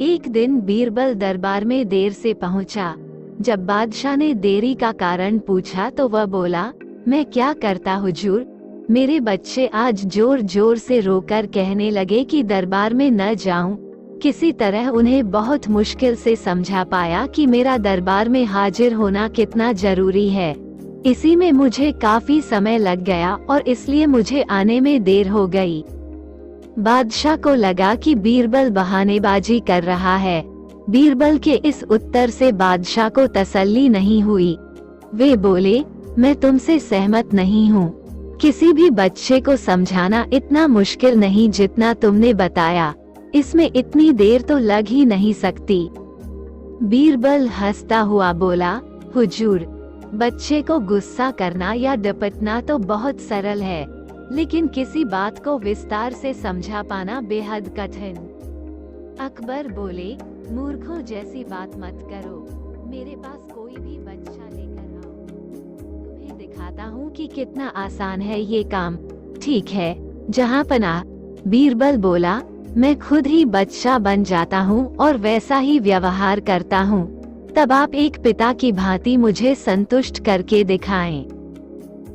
एक दिन बीरबल दरबार में देर से पहुंचा। जब बादशाह ने देरी का कारण पूछा तो वह बोला, मैं क्या करता हुजूर, मेरे बच्चे आज जोर जोर से रोकर कहने लगे कि दरबार में न जाऊं। किसी तरह उन्हें बहुत मुश्किल से समझा पाया कि मेरा दरबार में हाजिर होना कितना जरूरी है। इसी में मुझे काफी समय लग गया और इसलिए मुझे आने में देर हो गई। बादशाह को लगा कि बीरबल बहानेबाजी कर रहा है। बीरबल के इस उत्तर से बादशाह को तसल्ली नहीं हुई। वे बोले, मैं तुमसे सहमत नहीं हूँ। किसी भी बच्चे को समझाना इतना मुश्किल नहीं जितना तुमने बताया। इसमें इतनी देर तो लग ही नहीं सकती। बीरबल हंसता हुआ बोला, हुजूर, बच्चे को गुस्सा करना या डपटना तो बहुत सरल है, लेकिन किसी बात को विस्तार से समझा पाना बेहद कठिन। अकबर बोले, मूर्खों जैसी बात मत करो। मेरे पास कोई भी बच्चा लेकर आओ, तुम्हें दिखाता हूँ कि कितना आसान है ये काम। ठीक है, जहाँ पनाह। बीरबल बोला, मैं खुद ही बच्चा बन जाता हूँ और वैसा ही व्यवहार करता हूँ। तब आप एक पिता की भांति मुझे संतुष्ट करके दिखाएं।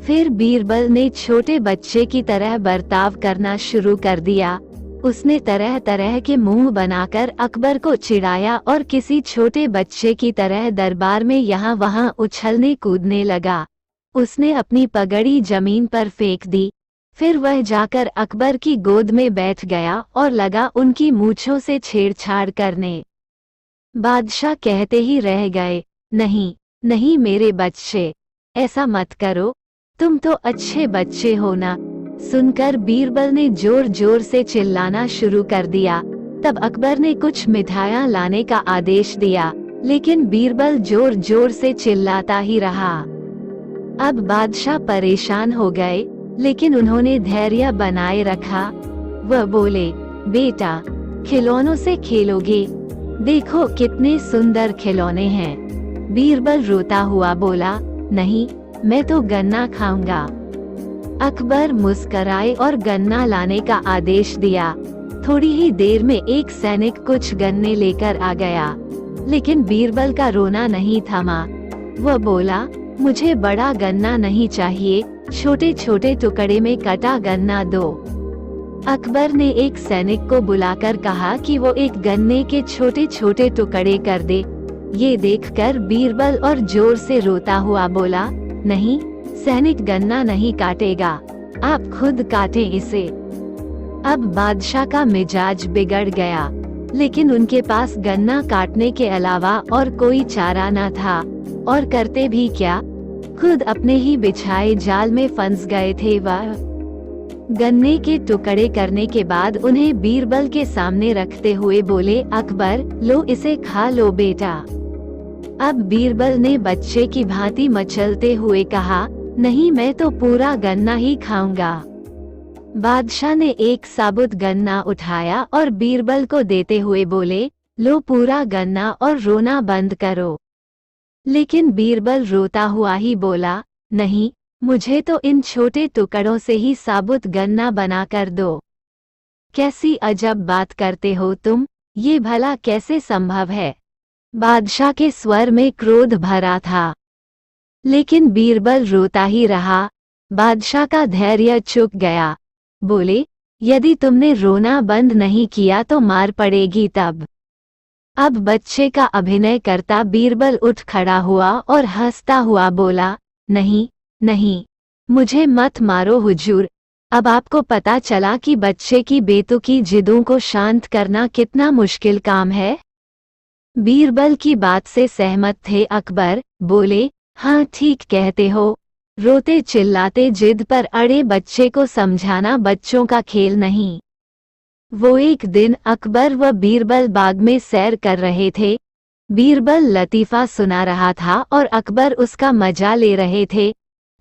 फिर बीरबल ने छोटे बच्चे की तरह बर्ताव करना शुरू कर दिया। उसने तरह तरह के मुंह बनाकर अकबर को चिढ़ाया और किसी छोटे बच्चे की तरह दरबार में यहाँ वहाँ उछलने कूदने लगा। उसने अपनी पगड़ी जमीन पर फेंक दी। फिर वह जाकर अकबर की गोद में बैठ गया और लगा उनकी मूंछों से छेड़छाड़ करने। बादशाह कहते ही रह गए, नहीं नहीं मेरे बच्चे, ऐसा मत करो, तुम तो अच्छे बच्चे हो ना। सुनकर बीरबल ने जोर जोर से चिल्लाना शुरू कर दिया। तब अकबर ने कुछ मिठाइयाँ लाने का आदेश दिया, लेकिन बीरबल जोर जोर से चिल्लाता ही रहा। अब बादशाह परेशान हो गए, लेकिन उन्होंने धैर्य बनाए रखा। वह बोले, बेटा, खिलौनों से खेलोगे? देखो कितने सुंदर खिलौने हैं। बीरबल रोता हुआ बोला, नहीं, मैं तो गन्ना खाऊंगा। अकबर मुस्कराए और गन्ना लाने का आदेश दिया। थोड़ी ही देर में एक सैनिक कुछ गन्ने लेकर आ गया, लेकिन बीरबल का रोना नहीं थमा। वह बोला, मुझे बड़ा गन्ना नहीं चाहिए, छोटे छोटे टुकड़े में कटा गन्ना दो। अकबर ने एक सैनिक को बुलाकर कहा कि वो एक गन्ने के छोटे छोटे टुकड़े कर दे। ये देखकर बीरबल और जोर से रोता हुआ बोला, नहीं, सैनिक गन्ना नहीं काटेगा, आप खुद काटें इसे। अब बादशाह का मिजाज बिगड़ गया, लेकिन उनके पास गन्ना काटने के अलावा और कोई चारा न था, और करते भी क्या, खुद अपने ही बिछाए जाल में फंस गए थे। वह गन्ने के टुकड़े करने के बाद उन्हें बीरबल के सामने रखते हुए बोले, अकबर, लो इसे खा लो बेटा। अब बीरबल ने बच्चे की भांति मचलते हुए कहा, नहीं, मैं तो पूरा गन्ना ही खाऊंगा। बादशाह ने एक साबुत गन्ना उठाया और बीरबल को देते हुए बोले, लो पूरा गन्ना और रोना बंद करो। लेकिन बीरबल रोता हुआ ही बोला, नहीं, मुझे तो इन छोटे टुकड़ों से ही साबुत गन्ना बना कर दो। कैसी अजब बात करते हो तुम, ये भला कैसे संभव है? बादशाह के स्वर में क्रोध भरा था, लेकिन बीरबल रोता ही रहा। बादशाह का धैर्य चुक गया। बोले, यदि तुमने रोना बंद नहीं किया तो मार पड़ेगी तब। अब बच्चे का अभिनय करता बीरबल उठ खड़ा हुआ और हंसता हुआ बोला, नहीं नहीं, मुझे मत मारो हुजूर। अब आपको पता चला कि बच्चे की बेतुकी जिदों को शांत करना कितना मुश्किल काम है। बीरबल की बात से सहमत थे अकबर। बोले, हाँ ठीक कहते हो, रोते चिल्लाते जिद पर अड़े बच्चे को समझाना बच्चों का खेल नहीं। वो एक दिन अकबर व बीरबल बाग में सैर कर रहे थे। बीरबल लतीफा सुना रहा था और अकबर उसका मजा ले रहे थे।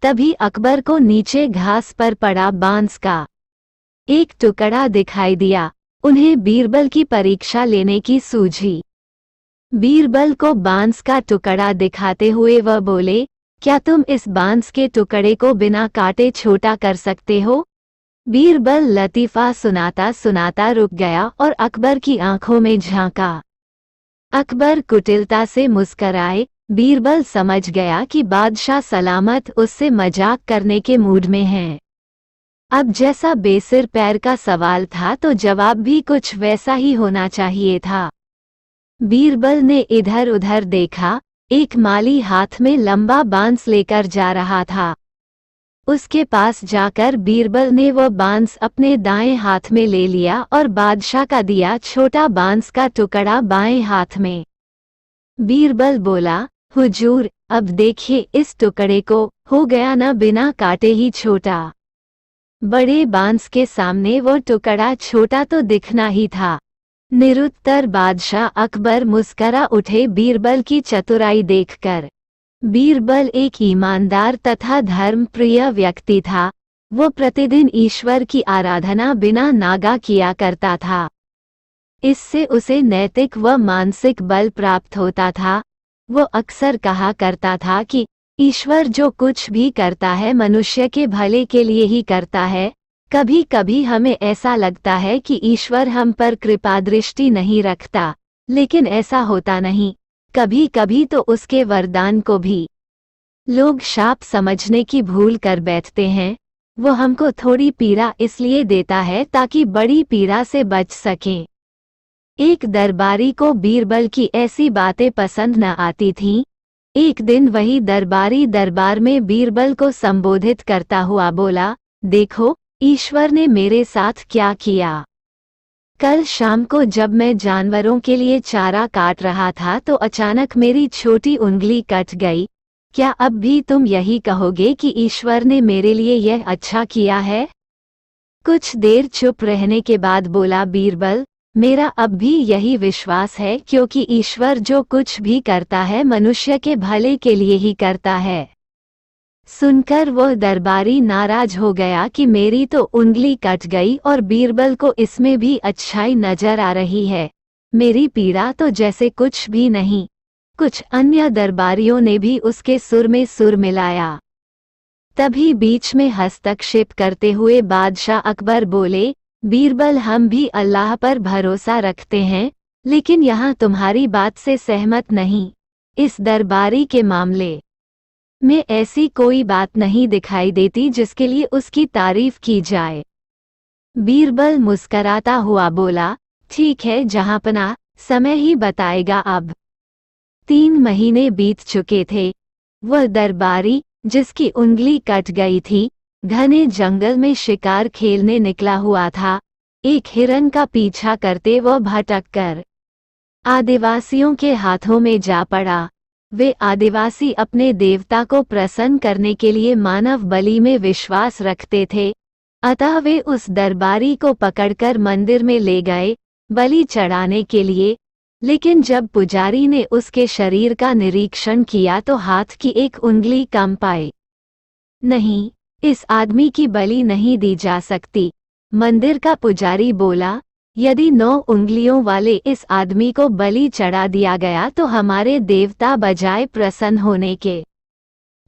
तभी अकबर को नीचे घास पर पड़ा बांस का एक टुकड़ा दिखाई दिया। उन्हें बीरबल की परीक्षा लेने की सूझी। बीरबल को बांस का टुकड़ा दिखाते हुए वह बोले, क्या तुम इस बांस के टुकड़े को बिना काटे छोटा कर सकते हो? बीरबल लतीफा सुनाता सुनाता रुक गया और अकबर की आंखों में झांका। अकबर कुटिलता से मुस्कराए। बीरबल समझ गया कि बादशाह सलामत उससे मजाक करने के मूड में हैं। अब जैसा बेसिर पैर का सवाल था तो जवाब भी कुछ वैसा ही होना चाहिए था। बीरबल ने इधर उधर देखा। एक माली हाथ में लंबा बांस लेकर जा रहा था। उसके पास जाकर बीरबल ने वह बांस अपने दाएं हाथ में ले लिया और बादशाह का दिया छोटा बांस का टुकड़ा बाएं हाथ में। बीरबल बोला, हुजूर, अब देखिए इस टुकड़े को, हो गया न बिना काटे ही छोटा। बड़े बांस के सामने वो टुकड़ा छोटा तो दिखना ही था। निरुत्तर बादशाह अकबर मुस्करा उठे बीरबल की चतुराई देखकर। बीरबल एक ईमानदार तथा धर्मप्रिय व्यक्ति था। वो प्रतिदिन ईश्वर की आराधना बिना नागा किया करता था। इससे उसे नैतिक व मानसिक बल प्राप्त होता था। वो अक्सर कहा करता था कि ईश्वर जो कुछ भी करता है मनुष्य के भले के लिए ही करता है। कभी कभी हमें ऐसा लगता है कि ईश्वर हम पर कृपा दृष्टि नहीं रखता, लेकिन ऐसा होता नहीं। कभी कभी तो उसके वरदान को भी लोग शाप समझने की भूल कर बैठते हैं। वो हमको थोड़ी पीड़ा इसलिए देता है ताकि बड़ी पीड़ा से बच सकें। एक दरबारी को बीरबल की ऐसी बातें पसंद न आती थीं। एक दिन वही दरबारी दरबार में बीरबल को संबोधित करता हुआ बोला, देखो, ईश्वर ने मेरे साथ क्या किया। कल शाम को जब मैं जानवरों के लिए चारा काट रहा था तो अचानक मेरी छोटी उंगली कट गई। क्या अब भी तुम यही कहोगे कि ईश्वर ने मेरे लिए यह अच्छा किया है? कुछ देर चुप रहने के बाद बोला बीरबल, मेरा अब भी यही विश्वास है, क्योंकि ईश्वर जो कुछ भी करता है मनुष्य के भले के लिए ही करता है। सुनकर वह दरबारी नाराज हो गया कि मेरी तो उंगली कट गई और बीरबल को इसमें भी अच्छाई नजर आ रही है। मेरी पीड़ा तो जैसे कुछ भी नहीं। कुछ अन्य दरबारियों ने भी उसके सुर में सुर मिलाया। तभी बीच में हस्तक्षेप करते हुए बादशाह अकबर बोले, बीरबल, हम भी अल्लाह पर भरोसा रखते हैं, लेकिन यहाँ तुम्हारी बात से सहमत नहीं। इस दरबारी के मामले में ऐसी कोई बात नहीं दिखाई देती जिसके लिए उसकी तारीफ की जाए। बीरबल मुस्कराता हुआ बोला, ठीक है जहाँपनाह, समय ही बताएगा। अब 3 महीने बीत चुके थे। वह दरबारी जिसकी उंगली कट गई थी, घने जंगल में शिकार खेलने निकला हुआ था। एक हिरन का पीछा करते वह भटक कर आदिवासियों के हाथों में जा पड़ा। वे आदिवासी अपने देवता को प्रसन्न करने के लिए मानव बलि में विश्वास रखते थे, अतः वे उस दरबारी को पकड़कर मंदिर में ले गए बलि चढ़ाने के लिए। लेकिन जब पुजारी ने उसके शरीर का निरीक्षण किया तो हाथ की एक उंगली कम पाई। नहीं, इस आदमी की बलि नहीं दी जा सकती। मंदिर का पुजारी बोला, यदि 9 उंगलियों वाले इस आदमी को बलि चढ़ा दिया गया तो हमारे देवता बजाय प्रसन्न होने के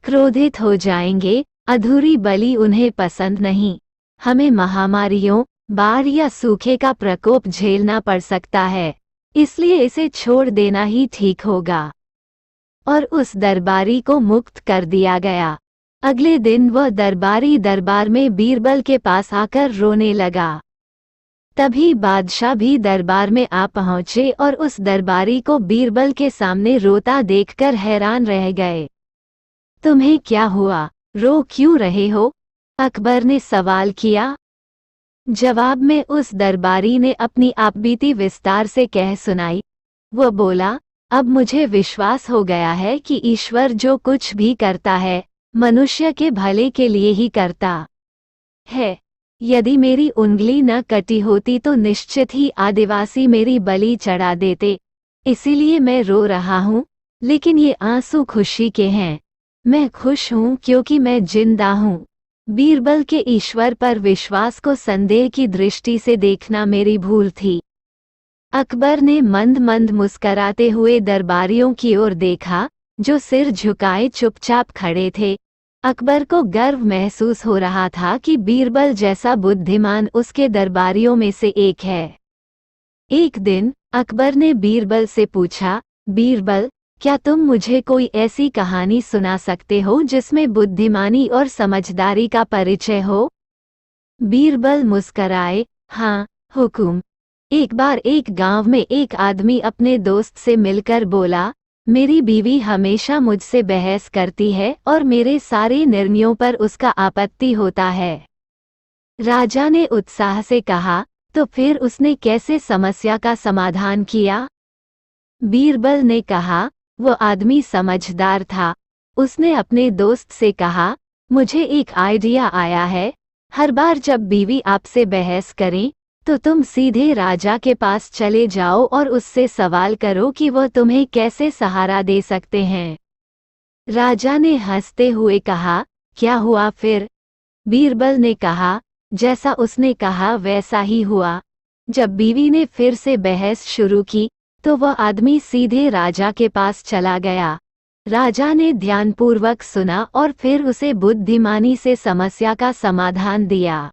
क्रोधित हो जाएंगे। अधूरी बलि उन्हें पसंद नहीं। हमें महामारियों, बाढ़ या सूखे का प्रकोप झेलना पड़ सकता है, इसलिए इसे छोड़ देना ही ठीक होगा। और उस दरबारी को मुक्त कर दिया गया। अगले दिन वह दरबारी दरबार में बीरबल के पास आकर रोने लगा। तभी बादशाह भी दरबार में आ पहुंचे और उस दरबारी को बीरबल के सामने रोता देखकर हैरान रह गए। तुम्हें क्या हुआ, रो क्यों रहे हो? अकबर ने सवाल किया। जवाब में उस दरबारी ने अपनी आपबीती विस्तार से कह सुनाई। वो बोला, अब मुझे विश्वास हो गया है कि ईश्वर जो कुछ भी करता है मनुष्य के भले के लिए ही करता है। यदि मेरी उंगली न कटी होती तो निश्चित ही आदिवासी मेरी बलि चढ़ा देते। इसीलिए मैं रो रहा हूँ, लेकिन ये आंसू खुशी के हैं। मैं खुश हूँ क्योंकि मैं जिंदा हूँ। बीरबल के ईश्वर पर विश्वास को संदेह की दृष्टि से देखना मेरी भूल थी। अकबर ने मंद मंद मुस्कराते हुए दरबारियों की ओर देखा, जो सिर झुकाए चुपचाप खड़े थे। अकबर को गर्व महसूस हो रहा था कि बीरबल जैसा बुद्धिमान उसके दरबारियों में से एक है। एक दिन अकबर ने बीरबल से पूछा, बीरबल, क्या तुम मुझे कोई ऐसी कहानी सुना सकते हो जिसमें बुद्धिमानी और समझदारी का परिचय हो? बीरबल मुस्कराए, हाँ, हुकुम। एक बार एक गांव में एक आदमी अपने दोस्त से मिलकर बोला, मेरी बीवी हमेशा मुझसे बहस करती है और मेरे सारे निर्णयों पर उसका आपत्ति होता है। राजा ने उत्साह से कहा, तो फिर उसने कैसे समस्या का समाधान किया? बीरबल ने कहा, वो आदमी समझदार था। उसने अपने दोस्त से कहा, मुझे एक आइडिया आया है। हर बार जब बीवी आपसे बहस करे तो तुम सीधे राजा के पास चले जाओ और उससे सवाल करो कि वो तुम्हें कैसे सहारा दे सकते हैं। राजा ने हंसते हुए कहा, क्या हुआ फिर? बीरबल ने कहा, जैसा उसने कहा वैसा ही हुआ। जब बीवी ने फिर से बहस शुरू की तो वह आदमी सीधे राजा के पास चला गया। राजा ने ध्यानपूर्वक सुना और फिर उसे बुद्धिमानी से समस्या का समाधान दिया।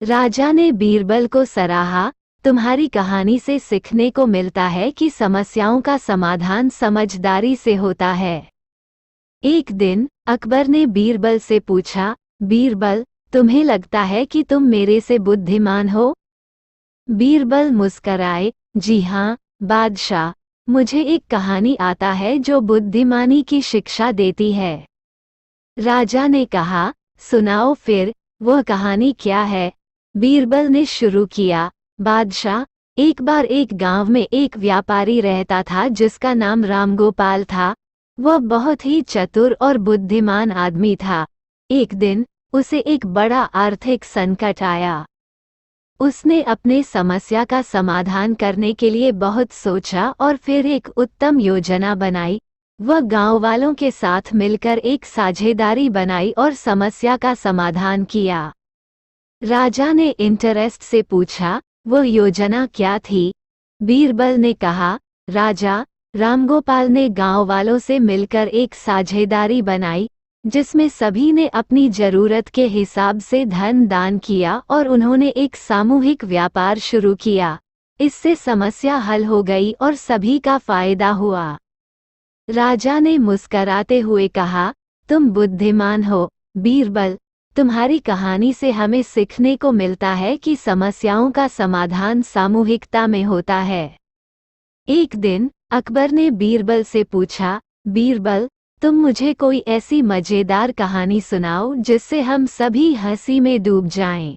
राजा ने बीरबल को सराहा, तुम्हारी कहानी से सीखने को मिलता है कि समस्याओं का समाधान समझदारी से होता है। एक दिन अकबर ने बीरबल से पूछा, बीरबल, तुम्हें लगता है कि तुम मेरे से बुद्धिमान हो? बीरबल मुस्कराए, जी हाँ, बादशाह, मुझे एक कहानी आता है जो बुद्धिमानी की शिक्षा देती है। राजा ने कहा, सुनाओ फिर, वह कहानी क्या है? बीरबल ने शुरू किया, बादशाह, एक बार एक गांव में एक व्यापारी रहता था जिसका नाम रामगोपाल था। वह बहुत ही चतुर और बुद्धिमान आदमी था। एक दिन उसे एक बड़ा आर्थिक संकट आया। उसने अपने समस्या का समाधान करने के लिए बहुत सोचा और फिर एक उत्तम योजना बनाई। वह गांव वालों के साथ मिलकर एक साझेदारी बनाई और समस्या का समाधान किया। राजा ने इंटरेस्ट से पूछा, वह योजना क्या थी? बीरबल ने कहा, राजा, रामगोपाल ने गांव वालों से मिलकर एक साझेदारी बनाई जिसमें सभी ने अपनी जरूरत के हिसाब से धन दान किया और उन्होंने एक सामूहिक व्यापार शुरू किया। इससे समस्या हल हो गई और सभी का फायदा हुआ। राजा ने मुस्कराते हुए कहा, तुम बुद्धिमान हो बीरबल। तुम्हारी कहानी से हमें सीखने को मिलता है कि समस्याओं का समाधान सामूहिकता में होता है। एक दिन अकबर ने बीरबल से पूछा, बीरबल, तुम मुझे कोई ऐसी मजेदार कहानी सुनाओ जिससे हम सभी हंसी में डूब जाएं।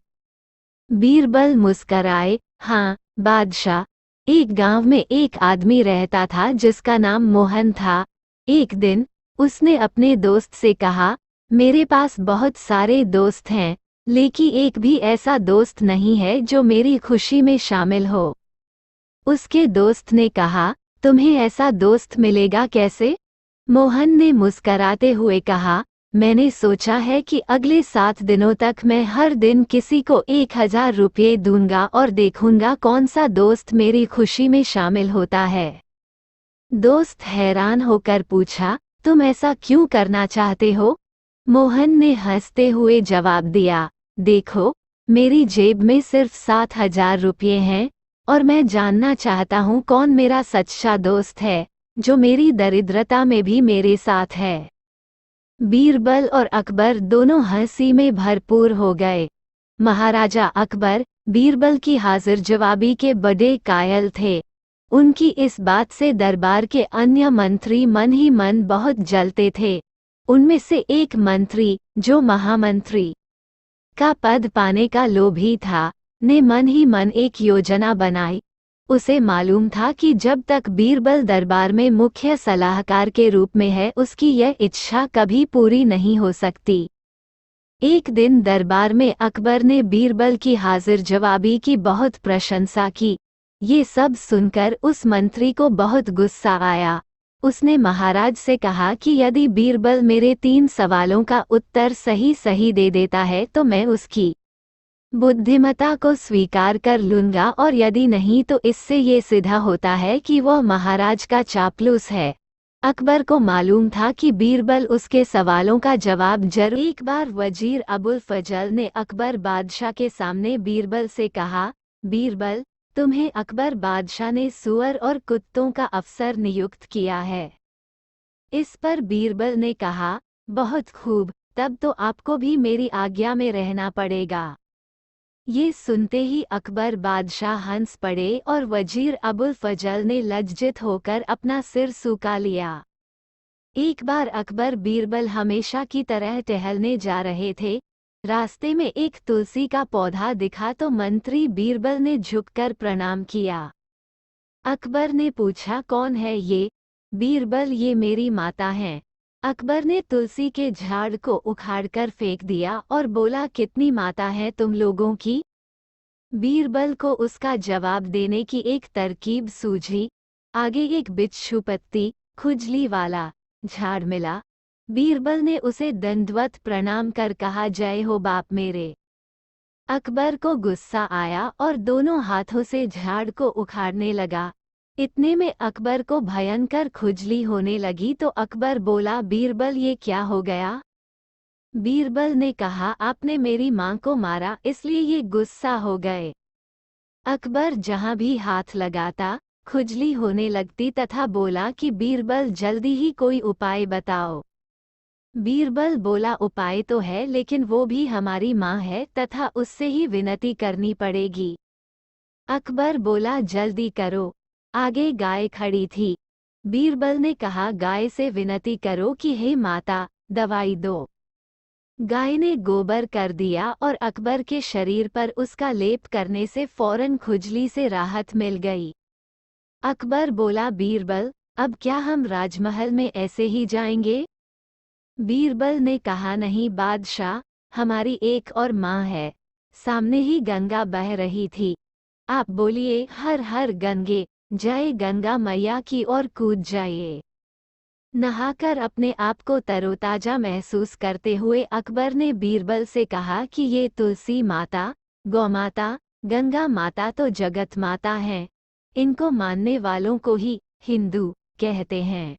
बीरबल मुस्कराए, हाँ, बादशाह, एक गांव में एक आदमी रहता था जिसका नाम मोहन था। एक दिन उसने अपने दोस्त से कहा, मेरे पास बहुत सारे दोस्त हैं, लेकिन एक भी ऐसा दोस्त नहीं है जो मेरी खुशी में शामिल हो। उसके दोस्त ने कहा, तुम्हें ऐसा दोस्त मिलेगा कैसे? मोहन ने मुस्कराते हुए कहा, मैंने सोचा है कि अगले 7 दिनों तक मैं हर दिन किसी को 1000 रुपये दूंगा और देखूंगा कौन सा दोस्त मेरी खुशी में शामिल होता है। दोस्त हैरान होकर पूछा, तुम ऐसा क्यों करना चाहते हो? मोहन ने हंसते हुए जवाब दिया, देखो, मेरी जेब में सिर्फ 7000 रुपये हैं और मैं जानना चाहता हूँ कौन मेरा सच्चा दोस्त है जो मेरी दरिद्रता में भी मेरे साथ है। बीरबल और अकबर दोनों हंसी में भरपूर हो गए। महाराजा अकबर बीरबल की हाजिर जवाबी के बड़े कायल थे। उनकी इस बात से दरबार के अन्य मंत्री मन ही मन बहुत जलते थे। उनमें से एक मंत्री, जो महामंत्री का पद पाने का लोभी था, ने मन ही मन एक योजना बनाई। उसे मालूम था कि जब तक बीरबल दरबार में मुख्य सलाहकार के रूप में है उसकी यह इच्छा कभी पूरी नहीं हो सकती। एक दिन दरबार में अकबर ने बीरबल की हाजिर जवाबी की बहुत प्रशंसा की। ये सब सुनकर उस मंत्री को बहुत गुस्सा आया। उसने महाराज से कहा कि यदि बीरबल मेरे 3 सवालों का उत्तर सही सही दे देता है तो मैं उसकी बुद्धिमत्ता को स्वीकार कर लूंगा और यदि नहीं तो इससे ये सिद्ध होता है कि वह महाराज का चापलूस है। अकबर को मालूम था कि बीरबल उसके सवालों का जवाब जरूर। एक बार वजीर अबुल फजल ने अकबर बादशाह के सामने बीरबल से कहा, बीरबल, तुम्हें अकबर बादशाह ने सूअर और कुत्तों का अफसर नियुक्त किया है। इस पर बीरबल ने कहा, बहुत खूब, तब तो आपको भी मेरी आज्ञा में रहना पड़ेगा। ये सुनते ही अकबर बादशाह हंस पड़े और वजीर अबुल फजल ने लज्जित होकर अपना सिर झुका लिया। एक बार अकबर बीरबल हमेशा की तरह टहलने जा रहे थे। रास्ते में एक तुलसी का पौधा दिखा तो मंत्री बीरबल ने झुककर प्रणाम किया। अकबर ने पूछा, कौन है ये? बीरबल, ये मेरी माता हैं। अकबर ने तुलसी के झाड़ को उखाड़कर फेंक दिया और बोला, कितनी माता है तुम लोगों की? बीरबल को उसका जवाब देने की एक तरकीब सूझी। आगे एक बिच्छू पत्ती खुजली वाला झाड़ मिला। बीरबल ने उसे दंडवत प्रणाम कर कहा, जय हो बाप मेरे। अकबर को गुस्सा आया और दोनों हाथों से झाड़ को उखाड़ने लगा। इतने में अकबर को भयंकर खुजली होने लगी तो अकबर बोला, बीरबल ये क्या हो गया? बीरबल ने कहा, आपने मेरी मां को मारा इसलिए ये गुस्सा हो गए। अकबर जहां भी हाथ लगाता खुजली होने लगती तथा बोला कि बीरबल जल्दी ही कोई उपाय बताओ। बीरबल बोला, उपाय तो है लेकिन वो भी हमारी मां है तथा उससे ही विनती करनी पड़ेगी। अकबर बोला, जल्दी करो। आगे गाय खड़ी थी। बीरबल ने कहा, गाय से विनती करो कि हे माता, दवाई दो। गाय ने गोबर कर दिया और अकबर के शरीर पर उसका लेप करने से फौरन खुजली से राहत मिल गई। अकबर बोला, बीरबल, अब क्या हम राजमहल में ऐसे ही जाएंगे? बीरबल ने कहा, नहीं बादशाह, हमारी एक और माँ है। सामने ही गंगा बह रही थी। आप बोलिए, हर हर गंगे, जय गंगा मैया की ओर कूद जाइए। नहाकर अपने आप को तरोताजा महसूस करते हुए अकबर ने बीरबल से कहा कि ये तुलसी माता, गौमाता, गंगा माता तो जगत माता हैं। इनको मानने वालों को ही हिंदू कहते हैं।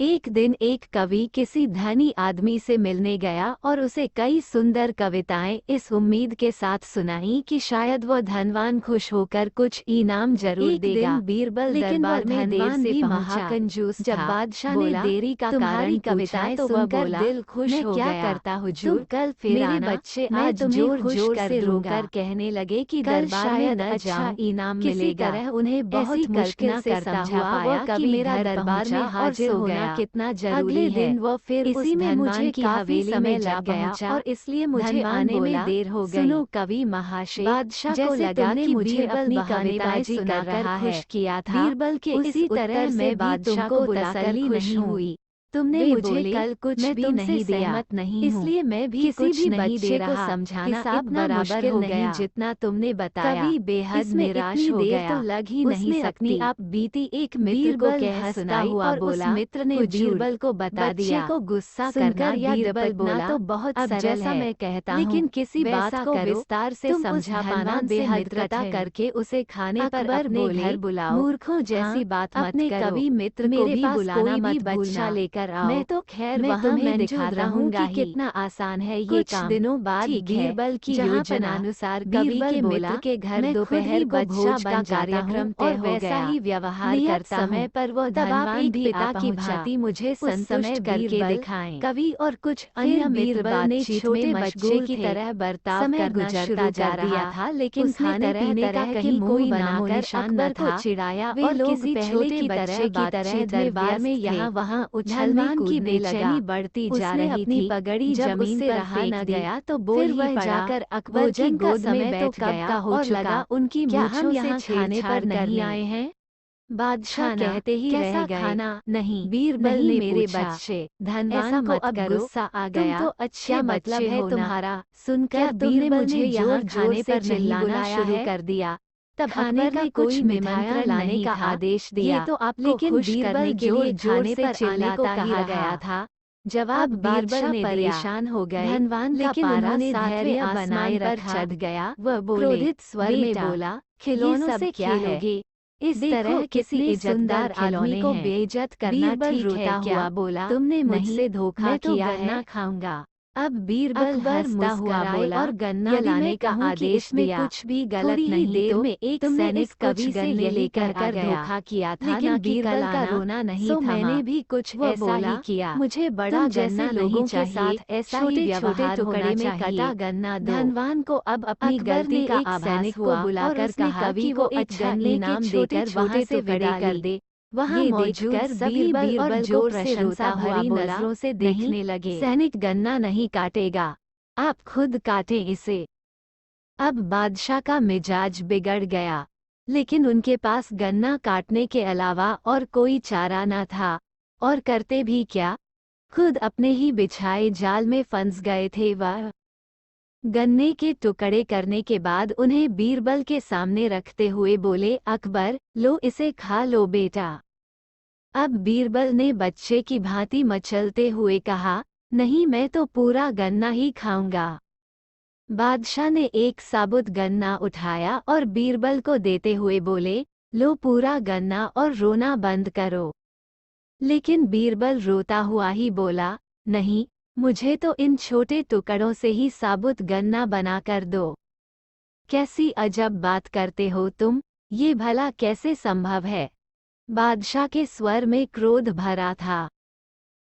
एक दिन एक कवि किसी धनी आदमी से मिलने गया और उसे कई सुंदर कविताएं इस उम्मीद के साथ सुनाई कि शायद वो धनवान खुश होकर कुछ इनाम जरूर देगा। दिन बीरबल दरबार में देर से महाकंजूस जब बादशाह ने देरी का कारण कविताएं तो वह बोला, दिल खुश हो गया। क्या करता हुजूर, कल फिर मेरे बच्चे आज जोर जोर से रोकर कहने लगे कि दरबार में न अच्छा इनाम मिलेगा। उन्हें बहुत मुश्किल से समझा पाया कि मेरा दरबार में हाजिर होना कितना जरूरी है। दिन वो फिर इसी में मुझे काफी समय लग गया और इसलिए मुझे आने में देर हो गई। सुनो कवि महाशय, बादशाह को लगा कि मुझे अपनी कविताएं सुनाकर खुश किया था। बीरबल के इसी तरह मैं बादशाह को बुलाकर खुश हुई। तुमने मुझे कल कुछ भी नहीं दिया, इसलिए मैं भी किसी भी बच्चे को समझाना इतना बराबर हो गया जितना तुमने बताया। कवि बेहद निराश हो गया। तो लग ही नहीं सकती। आप बीती एक मित्र को कह सुनाई और उस मित्र ने बीरबल को बता दिया। को गुस्सा करना या बीरबल बोला तो बहुत सरल है, मैं कहता हूँ, लेकिन किसी बात को विस्तार से समझा पाना बेहद करके उसे खाने पर अपने घर बुलाओ। मूर्खों जैसी बात मत करो। कवि मित्र को भी बुलाना मत भूलना। लेकर मैं तो खैर वहाँ मैं दिखाता हूँ कि कितना आसान है ये काम। कुछ दिनों बाद बीरबल की योजना अनुसार कवि के मित्र के घर दोपहर को भोज का कार्यक्रम तय हो गया। ही व्यवहार करता समय पर वो धनवान भी पिता की भांति मुझे संतुष्ट करके दिखाएं। कवि और कुछ अन्य बीरबल ने छोटे बच्चे की तरह बर्ताव करना शुरू जा रहा था, लेकिन खाने पीने का कहीं कोई नामो निशान न था। चिढ़ाया और किसी छोटे बच्चे की तरह दरबार में यहाँ वहाँ उछल धनवान की बेचैनी बढ़ती जा रही थी। पगड़ी जमीन पर रहा न गया तो बोल वह जाकर अकबर की गोद में बैठ गया और लगा, उनकी मूंछों से खाने पर नहीं आए हैं? बादशाह कहते ही रह गए, खाना नहीं। बीरबल ने मेरे बच्चे, धनवान को अब गुस्सा आ गया। तो अच्छा मतलब है तुम्हारा? सुनकर तुमने मुझे यहाँ खाने पर चिल्लाना शुरू कर दिया। तब अकबर ने कोई मिठाइयाँ लाने का आदेश दिया। तो आपको खुश करने के लिए खाने पर चिल्लाने को कहा गया था। जवाब बीरबल ने परेशान हो गए। धनवान लेकिन उन्होंने धैर्य बनाए रख चढ़ गया। वह क्रोधित स्वर में बोला, खिलौनों से खेलोगे? इस तरह किसी इज्जतदार आदमी को बेइज्जत करना ठीक है क्या? बोला, तुमने मुझसे धोखा किया है, ना खाऊंगा। अब बीरबल अकबर हंसता हुआ मुस्कुराए बोला, और गन्ना यदि लाने मैं का कहूं कि आदेश इसमें दिया। कुछ भी गलत थोड़ी ही नहीं देर तो में एक तुमने सैनिक इस कवि कुछ से गन्ने यही लेकर कहकर आ गया। धोखा किया था लेकिन ना कि बीरबल कल का आना, रोना नहीं सो थमा। मैंने भी कुछ वह ऐसा बोला, ही किया। मुझे बड़ा तुम जैसे गन्ना लोगों नहीं के चाहिए, साथ ऐसा ही छोटे छोटे व्यवहार टुकड़े होना में चाहिए। कटा गन्ना दो। धनवान को अब अपनी अकबर गलती ने का एक आभास सैनिक को हुआ और बुलाकर उसने कहा कवि कि को वो एक अच्छा गन्ने के इनाम छोटे देकर वहां छोटे से टुकड़े विदा कर ली। दे। वहां ये मौजूद देखकर सभी सभी बीरबल बीरबल को जोर से प्रशंसा रोता हुआ भरी बोला, नजरों से नहीं, देखने लगे। सैनिक गन्ना नहीं काटेगा, आप खुद काटें इसे। अब बादशाह का मिजाज बिगड़ गया, लेकिन उनके पास गन्ना काटने के अलावा और कोई चारा न था, और करते भी क्या, खुद अपने ही बिछाए जाल में फंस गए थे वह। गन्ने के टुकड़े करने के बाद उन्हें बीरबल के सामने रखते हुए बोले, अकबर, लो इसे खा लो बेटा। अब बीरबल ने बच्चे की भांति मचलते हुए कहा, नहीं, मैं तो पूरा गन्ना ही खाऊंगा। बादशाह ने एक साबुत गन्ना उठाया और बीरबल को देते हुए बोले, लो पूरा गन्ना और रोना बंद करो। लेकिन बीरबल रोता हुआ ही बोला, नहीं, मुझे तो इन छोटे टुकड़ों से ही साबुत गन्ना बनाकर दो। कैसी अजब बात करते हो तुम, ये भला कैसे संभव है? बादशाह के स्वर में क्रोध भरा था,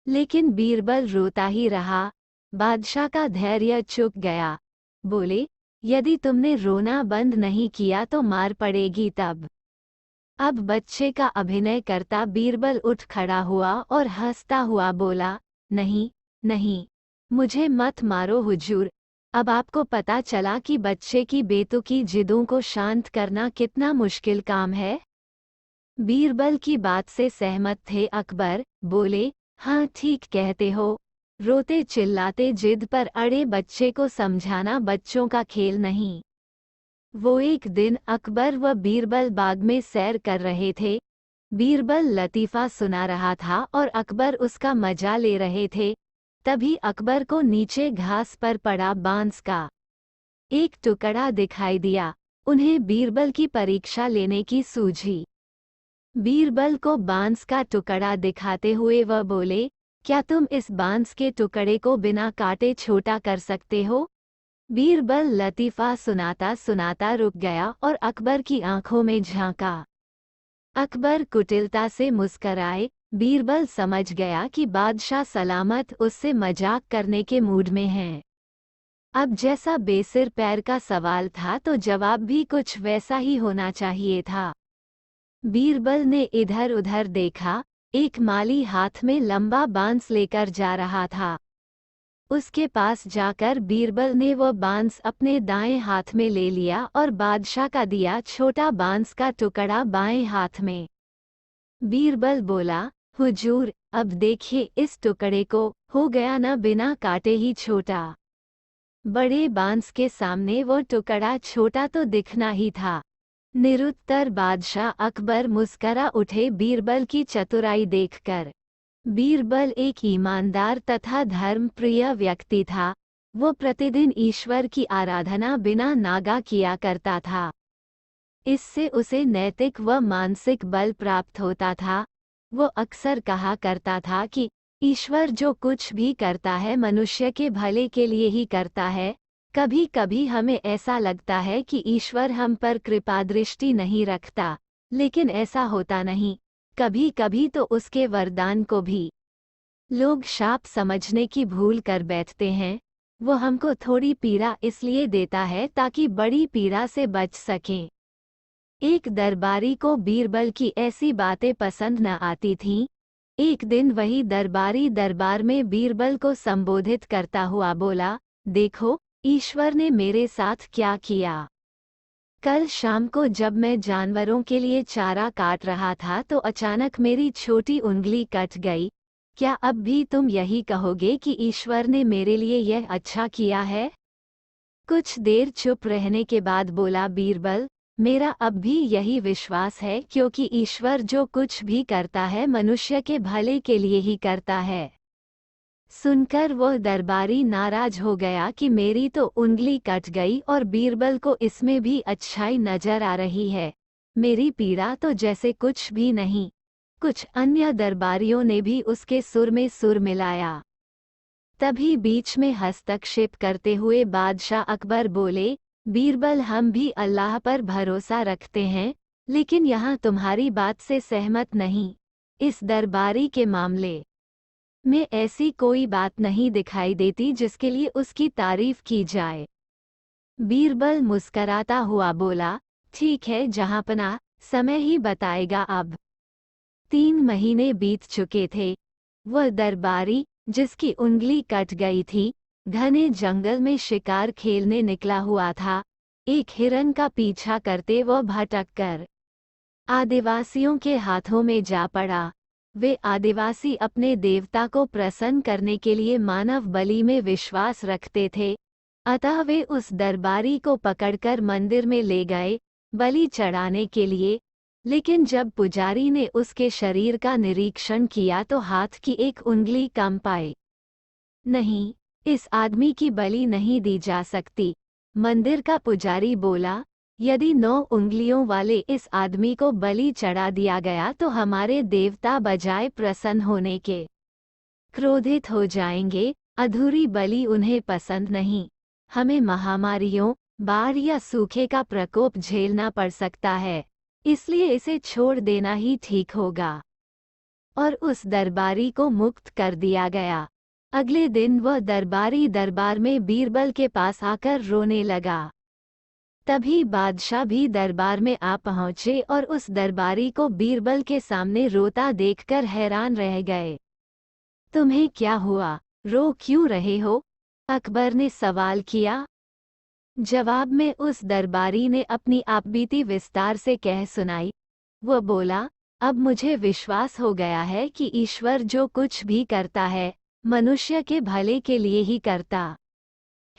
लेकिन बीरबल रोता ही रहा। बादशाह का धैर्य चुक गया। बोले, यदि तुमने रोना बंद नहीं किया तो मार पड़ेगी तब। अब बच्चे का अभिनय करता बीरबल उठ खड़ा हुआ और हंसता हुआ बोला, नहीं, नहीं, मुझे मत मारो हुजूर। अब आपको पता चला कि बच्चे की बेतुकी जिदों को शांत करना कितना मुश्किल काम है। बीरबल की बात से सहमत थे अकबर। बोले, हाँ, ठीक कहते हो। रोते चिल्लाते जिद पर अड़े बच्चे को समझाना बच्चों का खेल नहीं। वो एक दिन अकबर व बीरबल बाग में सैर कर रहे थे। बीरबल लतीफ़ा सुना रहा था और अकबर उसका मजा ले रहे थे। तभी अकबर को नीचे घास पर पड़ा बांस का एक टुकड़ा दिखाई दिया। उन्हें बीरबल की परीक्षा लेने की सूझी। बीरबल को बांस का टुकड़ा दिखाते हुए वह बोले, क्या तुम इस बांस के टुकड़े को बिना काटे छोटा कर सकते हो? बीरबल लतीफ़ा सुनाता सुनाता रुक गया और अकबर की आंखों में झांका। अकबर कुटिलता से मुस्कराए। बीरबल समझ गया कि बादशाह सलामत उससे मजाक करने के मूड में हैं। अब जैसा बेसिर पैर का सवाल था तो जवाब भी कुछ वैसा ही होना चाहिए था। बीरबल ने इधर उधर देखा। एक माली हाथ में लंबा बांस लेकर जा रहा था। उसके पास जाकर बीरबल ने वह बांस अपने दाएं हाथ में ले लिया और बादशाह का दिया छोटा बांस का टुकड़ा बाएं हाथ में। बीरबल बोला, हुजूर, अब देखिए इस टुकड़े को, हो गया न बिना काटे ही छोटा। बड़े बांस के सामने वो टुकड़ा छोटा तो दिखना ही था। निरुत्तर बादशाह अकबर मुस्करा उठे बीरबल की चतुराई देखकर। बीरबल एक ईमानदार तथा धर्मप्रिय व्यक्ति था। वो प्रतिदिन ईश्वर की आराधना बिना नागा किया करता था। इससे उसे नैतिक व मानसिक बल प्राप्त होता था। वो अक्सर कहा करता था कि ईश्वर जो कुछ भी करता है मनुष्य के भले के लिए ही करता है। कभी कभी हमें ऐसा लगता है कि ईश्वर हम पर कृपा दृष्टि नहीं रखता, लेकिन ऐसा होता नहीं। कभी कभी तो उसके वरदान को भी लोग शाप समझने की भूल कर बैठते हैं। वो हमको थोड़ी पीड़ा इसलिए देता है ताकि बड़ी पीड़ा से बच सकें। एक दरबारी को बीरबल की ऐसी बातें पसंद न आती थीं। एक दिन वही दरबारी दरबार में बीरबल को संबोधित करता हुआ बोला, देखो, ईश्वर ने मेरे साथ क्या किया। कल शाम को जब मैं जानवरों के लिए चारा काट रहा था तो अचानक मेरी छोटी उंगली कट गई। क्या अब भी तुम यही कहोगे कि ईश्वर ने मेरे लिए यह अच्छा किया है? कुछ देर चुप रहने के बाद बोला बीरबल, मेरा अब भी यही विश्वास है, क्योंकि ईश्वर जो कुछ भी करता है मनुष्य के भले के लिए ही करता है। सुनकर वह दरबारी नाराज हो गया कि मेरी तो उंगली कट गई और बीरबल को इसमें भी अच्छाई नजर आ रही है। मेरी पीड़ा तो जैसे कुछ भी नहीं। कुछ अन्य दरबारियों ने भी उसके सुर में सुर मिलाया। तभी बीच में हस्तक्षेप करते हुए बादशाह अकबर बोले, बीरबल हम भी अल्लाह पर भरोसा रखते हैं, लेकिन यहाँ तुम्हारी बात से सहमत नहीं। इस दरबारी के मामले में ऐसी कोई बात नहीं दिखाई देती जिसके लिए उसकी तारीफ की जाए। बीरबल मुस्कराता हुआ बोला, ठीक है जहाँपनाह, समय ही बताएगा अब। 3 महीने बीत चुके थे। वह दरबारी, जिसकी उंगली कट गई थी, घने जंगल में शिकार खेलने निकला हुआ था। एक हिरन का पीछा करते वह भटक कर आदिवासियों के हाथों में जा पड़ा। वे आदिवासी अपने देवता को प्रसन्न करने के लिए मानव बलि में विश्वास रखते थे, अतः वे उस दरबारी को पकड़कर मंदिर में ले गए बलि चढ़ाने के लिए। लेकिन जब पुजारी ने उसके शरीर का निरीक्षण किया तो हाथ की एक उंगली कम पाई। नहीं, इस आदमी की बलि नहीं दी जा सकती। मंदिर का पुजारी बोला, यदि 9 उंगलियों वाले इस आदमी को बलि चढ़ा दिया गया तो हमारे देवता बजाय प्रसन्न होने के क्रोधित हो जाएंगे। अधूरी बलि उन्हें पसंद नहीं। हमें महामारियों, बाढ़ या सूखे का प्रकोप झेलना पड़ सकता है, इसलिए इसे छोड़ देना ही ठीक होगा। और उस दरबारी को मुक्त कर दिया गया। अगले दिन वह दरबारी दरबार में बीरबल के पास आकर रोने लगा। तभी बादशाह भी दरबार में आ पहुंचे और उस दरबारी को बीरबल के सामने रोता देखकर हैरान रह गए। तुम्हें क्या हुआ, रो क्यों रहे हो? अकबर ने सवाल किया। जवाब में उस दरबारी ने अपनी आपबीती विस्तार से कह सुनाई। वह बोला, अब मुझे विश्वास हो गया है कि ईश्वर जो कुछ भी करता है, मनुष्य के भले के लिए ही करता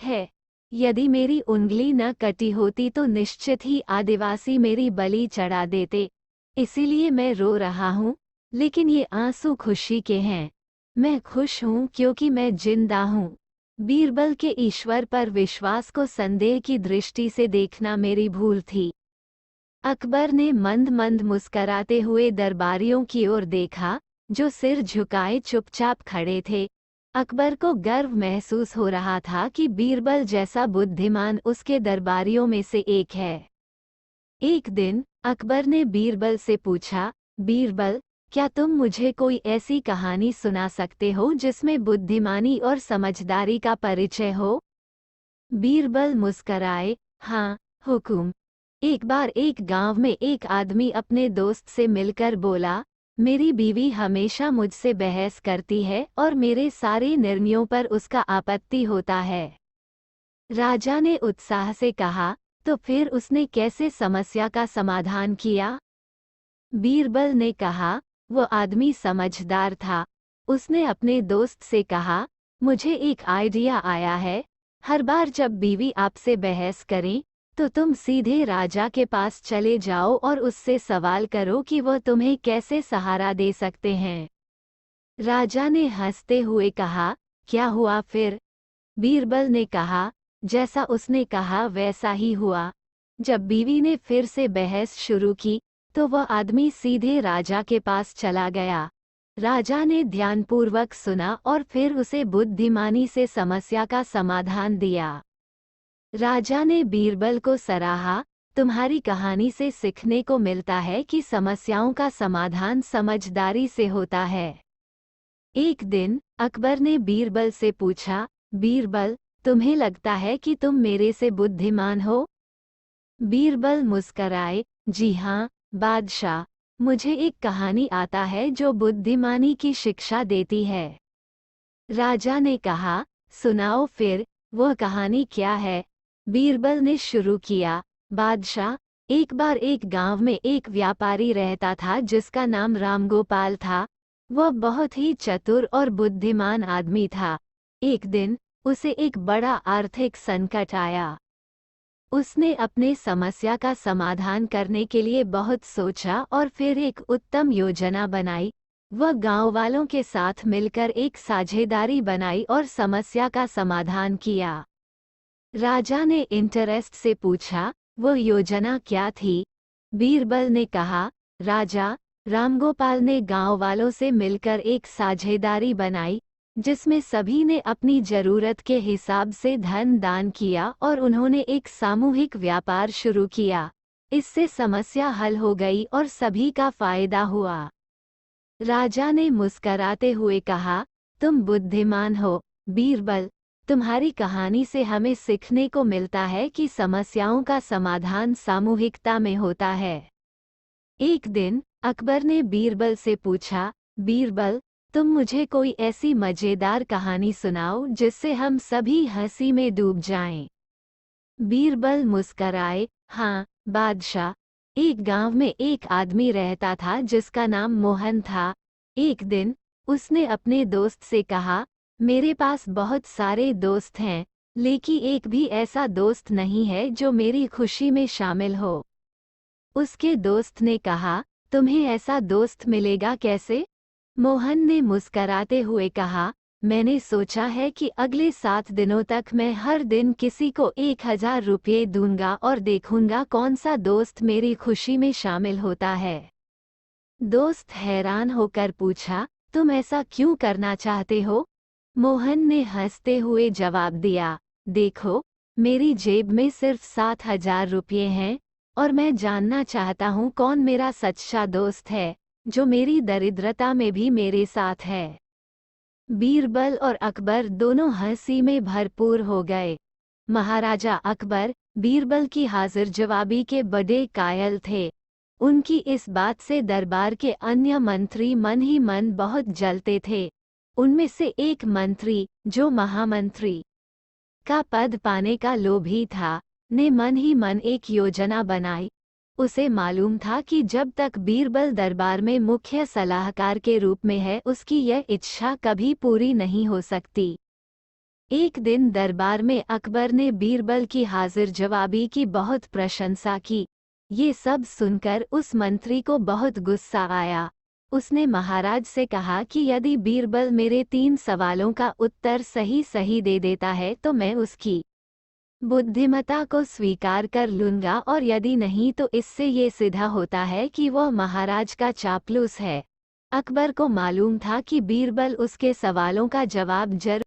है। यदि मेरी उंगली न कटी होती तो निश्चित ही आदिवासी मेरी बलि चढ़ा देते। इसीलिए मैं रो रहा हूँ, लेकिन ये आंसू खुशी के हैं। मैं खुश हूँ क्योंकि मैं जिंदा हूँ। बीरबल के ईश्वर पर विश्वास को संदेह की दृष्टि से देखना मेरी भूल थी। अकबर ने मंद मंद मुस्कराते हुए दरबारियों की ओर देखा, जो सिर झुकाए चुपचाप खड़े थे। अकबर को गर्व महसूस हो रहा था कि बीरबल जैसा बुद्धिमान उसके दरबारियों में से एक है। एक दिन अकबर ने बीरबल से पूछा, बीरबल, क्या तुम मुझे कोई ऐसी कहानी सुना सकते हो जिसमें बुद्धिमानी और समझदारी का परिचय हो? बीरबल मुस्कराए, हाँ, हुकुम। एक बार एक गांव में एक आदमी अपने दोस्त से मिलकर बोला, मेरी बीवी हमेशा मुझसे बहस करती है और मेरे सारे निर्णयों पर उसका आपत्ति होता है। राजा ने उत्साह से कहा, तो फिर उसने कैसे समस्या का समाधान किया? बीरबल ने कहा, वो आदमी समझदार था। उसने अपने दोस्त से कहा, मुझे एक आइडिया आया है। हर बार जब बीवी आपसे बहस करे तो तुम सीधे राजा के पास चले जाओ और उससे सवाल करो कि वह तुम्हें कैसे सहारा दे सकते हैं। राजा ने हंसते हुए कहा, क्या हुआ फिर? बीरबल ने कहा, जैसा उसने कहा वैसा ही हुआ। जब बीवी ने फिर से बहस शुरू की तो वह आदमी सीधे राजा के पास चला गया। राजा ने ध्यानपूर्वक सुना और फिर उसे बुद्धिमानी से समस्या का समाधान दिया। राजा ने बीरबल को सराहा, तुम्हारी कहानी से सीखने को मिलता है कि समस्याओं का समाधान समझदारी से होता है। एक दिन अकबर ने बीरबल से पूछा, बीरबल, तुम्हें लगता है कि तुम मेरे से बुद्धिमान हो? बीरबल मुस्कराए, जी हाँ बादशाह, मुझे एक कहानी आता है जो बुद्धिमानी की शिक्षा देती है। राजा ने कहा, सुनाओ फिर, वह कहानी क्या है? बीरबल ने शुरू किया, बादशाह, एक बार एक गांव में एक व्यापारी रहता था जिसका नाम रामगोपाल था। वह बहुत ही चतुर और बुद्धिमान आदमी था। एक दिन उसे एक बड़ा आर्थिक संकट आया। उसने अपने समस्या का समाधान करने के लिए बहुत सोचा और फिर एक उत्तम योजना बनाई। वह गांव वालों के साथ मिलकर एक साझेदारी बनाई और समस्या का समाधान किया। राजा ने इंटरेस्ट से पूछा, वह योजना क्या थी? बीरबल ने कहा, राजा, रामगोपाल ने गांव वालों से मिलकर एक साझेदारी बनाई। जिसमें सभी ने अपनी जरूरत के हिसाब से धन दान किया और उन्होंने एक सामूहिक व्यापार शुरू किया। इससे समस्या हल हो गई और सभी का फायदा हुआ। राजा ने मुस्कराते हुए कहा, तुम बुद्धिमान हो बीरबल। तुम्हारी कहानी से हमें सीखने को मिलता है कि समस्याओं का समाधान सामूहिकता में होता है। एक दिन अकबर ने बीरबल से पूछा, बीरबल, तुम मुझे कोई ऐसी मजेदार कहानी सुनाओ जिससे हम सभी हंसी में डूब जाएं। बीरबल मुस्कराए, हाँ बादशाह, एक गांव में एक आदमी रहता था जिसका नाम मोहन था। एक दिन उसने अपने दोस्त से कहा, मेरे पास बहुत सारे दोस्त हैं, लेकिन एक भी ऐसा दोस्त नहीं है जो मेरी खुशी में शामिल हो। उसके दोस्त ने कहा, तुम्हें ऐसा दोस्त मिलेगा कैसे? मोहन ने मुस्कराते हुए कहा, मैंने सोचा है कि अगले 7 दिनों तक मैं हर दिन किसी को 1000 रुपये दूंगा और देखूंगा कौन सा दोस्त मेरी खुशी में शामिल होता है। दोस्त हैरान होकर पूछा, तुम ऐसा क्यों करना चाहते हो? मोहन ने हंसते हुए जवाब दिया, देखो, मेरी जेब में सिर्फ 7000 रुपये हैं और मैं जानना चाहता हूँ कौन मेरा सच्चा दोस्त है, जो मेरी दरिद्रता में भी मेरे साथ है। बीरबल और अकबर दोनों हंसी में भरपूर हो गए। महाराजा अकबर बीरबल की हाजिर जवाबी के बड़े कायल थे। उनकी इस बात से दरबार के अन्य मंत्री मन ही मन बहुत जलते थे। उनमें से एक मंत्री, जो महामंत्री का पद पाने का लोभी था, ने मन ही मन एक योजना बनाई। उसे मालूम था कि जब तक बीरबल दरबार में मुख्य सलाहकार के रूप में है, उसकी यह इच्छा कभी पूरी नहीं हो सकती। एक दिन दरबार में अकबर ने बीरबल की हाजिर जवाबी की बहुत प्रशंसा की। ये सब सुनकर उस मंत्री को बहुत गुस्सा आया। उसने महाराज से कहा कि यदि बीरबल मेरे 3 सवालों का उत्तर सही सही दे देता है तो मैं उसकी बुद्धिमत्ता को स्वीकार कर लूंगा, और यदि नहीं तो इससे ये सीधा होता है कि वह महाराज का चापलूस है। अकबर को मालूम था कि बीरबल उसके सवालों का जवाब जरूर